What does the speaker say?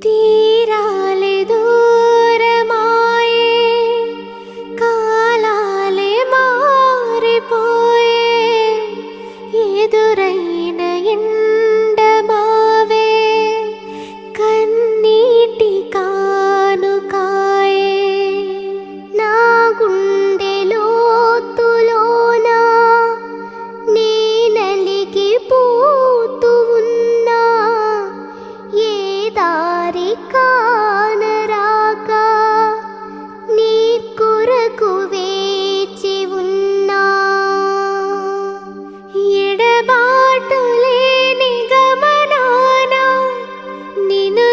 తీరాలే దూరమాయే, కాలాలే మారిపోయే, ఎదురైన ఎండమావే కన్నీటి కానుకాయే. నా గుండె లోతులోన నీ నలిగిపోతూ ఉన్నా, ఏ దారి కానరాక నీ కొరకు వేచి ఉన్నా. ఎడబాటు లేని గమనాన నిన్ను